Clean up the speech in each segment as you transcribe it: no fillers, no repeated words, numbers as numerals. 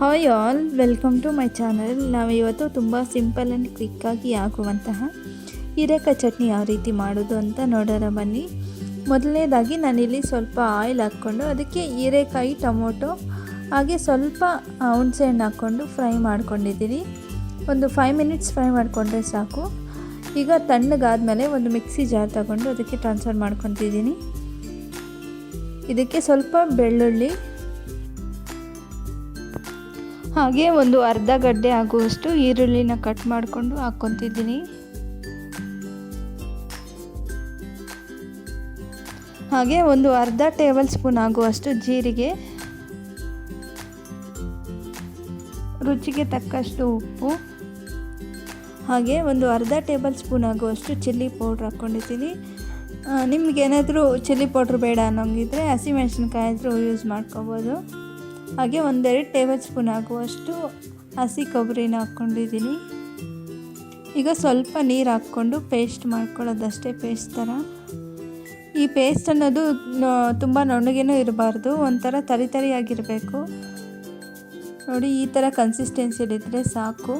Hi all, welcome to my channel. ನಾವು ಇವತ್ತು ತುಂಬ ಸಿಂಪಲ್ ಆ್ಯಂಡ್ ಕ್ವಿಕ್ಕಾಗಿ ಆಗುವಂತಹ ಹೀರೆಕಾಯಿ ಚಟ್ನಿ ಯಾವ ರೀತಿ ಮಾಡೋದು ಅಂತ ನೋಡೋಣ ಬನ್ನಿ. ಮೊದಲನೇದಾಗಿ ನಾನಿಲ್ಲಿ ಸ್ವಲ್ಪ ಆಯಿಲ್ ಹಾಕ್ಕೊಂಡು ಅದಕ್ಕೆ ಹೀರೆಕಾಯಿ, ಟೊಮೊಟೊ ಹಾಗೆ ಸ್ವಲ್ಪ ಹುಣಸೆಹಣ್ಣು ಹಾಕ್ಕೊಂಡು ಫ್ರೈ ಮಾಡ್ಕೊಂಡಿದ್ದೀನಿ. ಒಂದು 5 ಮಿನಿಟ್ಸ್ ಫ್ರೈ ಮಾಡಿಕೊಂಡ್ರೆ ಸಾಕು. ಈಗ ತಣ್ಣಗಾದಮೇಲೆ ಒಂದು ಮಿಕ್ಸಿ ಜಾರ್ ತಗೊಂಡು ಅದಕ್ಕೆ ಟ್ರಾನ್ಸ್ಫರ್ ಮಾಡ್ಕೊತಿದ್ದೀನಿ. ಇದಕ್ಕೆ ಸ್ವಲ್ಪ ಬೆಳ್ಳುಳ್ಳಿ ಹಾಗೆ ಒಂದು ಅರ್ಧ ಗಡ್ಡೆ ಆಗುವಷ್ಟು ಈರುಳ್ಳಿನ ಕಟ್ ಮಾಡಿಕೊಂಡು ಹಾಕ್ಕೊತಿದ್ದೀನಿ. ಹಾಗೆ ಒಂದು ಅರ್ಧ ಟೇಬಲ್ ಸ್ಪೂನ್ ಆಗುವಷ್ಟು ಜೀರಿಗೆ, ರುಚಿಗೆ ತಕ್ಕಷ್ಟು ಉಪ್ಪು, ಹಾಗೆ ಒಂದು ಅರ್ಧ ಟೇಬಲ್ ಸ್ಪೂನ್ ಆಗುವಷ್ಟು ಚಿಲ್ಲಿ ಪೌಡ್ರ್ ಹಾಕ್ಕೊಂಡಿದ್ದೀನಿ. ನಿಮಗೇನಾದರೂ ಚಿಲ್ಲಿ ಪೌಡ್ರ್ ಬೇಡ ಅನ್ನೋಂಗಿದ್ರೆ ಹಸಿಮೆಣಸಿನ್ಕಾಯಿ ಆದರೂ ಯೂಸ್ ಮಾಡ್ಕೋಬೋದು. ಹಾಗೆ 1-2 ಟೇಬಲ್ ಸ್ಪೂನ್ ಆಗುವಷ್ಟು ಹಸಿ ಕೊಬ್ಬರಿನ ಹಾಕ್ಕೊಂಡಿದ್ದೀನಿ. ಈಗ ಸ್ವಲ್ಪ ನೀರು ಹಾಕ್ಕೊಂಡು ಪೇಸ್ಟ್ ಮಾಡ್ಕೊಳ್ಳೋದಷ್ಟೇ, ಪೇಸ್ಟ್ ಥರ. ಈ ಪೇಸ್ಟ್ ಅನ್ನೋದು ತುಂಬ ನುಣ್ಣಗೇನೂ ಇರಬಾರ್ದು, ಒಂಥರ ತರಿಯಾಗಿರಬೇಕು. ನೋಡಿ, ಈ ಥರ ಕನ್ಸಿಸ್ಟೆನ್ಸಿಲಿದ್ದರೆ ಸಾಕು.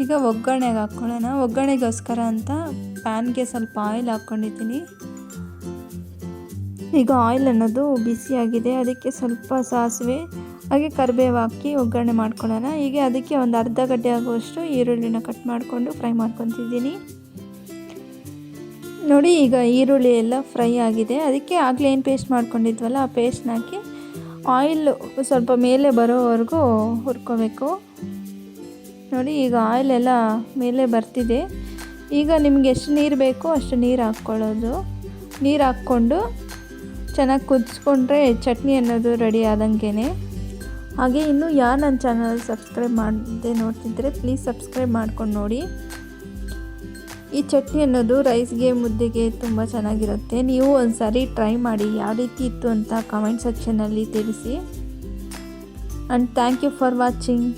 ಈಗ ಒಗ್ಗರಣೆಗೆ ಹಾಕ್ಕೊಳ್ಳೋಣ. ಒಗ್ಗರಣೆಗೋಸ್ಕರ ಅಂತ ಪ್ಯಾನ್ಗೆ ಸ್ವಲ್ಪ ಆಯಿಲ್ ಹಾಕ್ಕೊಂಡಿದ್ದೀನಿ. ಈಗ ಆಯಿಲ್ ಅನ್ನೋದು ಬಿಸಿಯಾಗಿದೆ, ಅದಕ್ಕೆ ಸ್ವಲ್ಪ ಸಾಸಿವೆ ಹಾಗೆ ಕರಿಬೇವು ಹಾಕಿ ಒಗ್ಗರಣೆ ಮಾಡ್ಕೊಳ್ಳೋಣ. ಈಗ ಅದಕ್ಕೆ ಒಂದು ಅರ್ಧ ಗಡ್ಡೆ ಆಗುವಷ್ಟು ಈರುಳ್ಳಿನ ಕಟ್ ಮಾಡಿಕೊಂಡು ಫ್ರೈ ಮಾಡ್ಕೊತಿದ್ದೀನಿ. ನೋಡಿ, ಈಗ ಈರುಳ್ಳಿ ಎಲ್ಲ ಫ್ರೈ ಆಗಿದೆ. ಅದಕ್ಕೆ ಆಗಲೇ ಏನು ಪೇಸ್ಟ್ ಮಾಡ್ಕೊಂಡಿದ್ವಲ್ಲ ಆ ಪೇಸ್ಟ್ನ ಹಾಕಿ ಆಯಿಲ್ ಸ್ವಲ್ಪ ಮೇಲೆ ಬರೋವರೆಗೂ ಹುರ್ಕೋಬೇಕು. ನೋಡಿ, ಈಗ ಆಯಿಲ್ ಎಲ್ಲ ಮೇಲೆ ಬರ್ತಿದೆ. ಈಗ ನಿಮ್ಗೆ ಎಷ್ಟು ನೀರು ಬೇಕೋ ಅಷ್ಟು ನೀರು ಹಾಕ್ಕೊಳ್ಳೋದು. ನೀರು ಹಾಕ್ಕೊಂಡು ಚೆನ್ನಾಗಿ ಕುದಿಸ್ಕೊಂಡ್ರೆ ಚಟ್ನಿ ಅನ್ನೋದು ರೆಡಿ ಆದಂಗೆ. ಹಾಗೆ ಇನ್ನೂ ಯಾರು ನನ್ನ ಚಾನಲ್ ಸಬ್ಸ್ಕ್ರೈಬ್ ಮಾಡದೆ ನೋಡ್ತಿದ್ರೆ ಪ್ಲೀಸ್ ಸಬ್ಸ್ಕ್ರೈಬ್ ಮಾಡ್ಕೊಂಡು ನೋಡಿ. ಈ ಚಟ್ನಿ ಅನ್ನೋದು ರೈಸ್ಗೆ, ಮುದ್ದೆಗೆ ತುಂಬ ಚೆನ್ನಾಗಿರುತ್ತೆ. ನೀವು ಒಂದು ಸಾರಿ ಟ್ರೈ ಮಾಡಿ, ಯಾವ ರೀತಿ ಇತ್ತು ಅಂತ ಕಾಮೆಂಟ್ ಸೆಕ್ಷನಲ್ಲಿ ತಿಳಿಸಿ. And thank you for watching.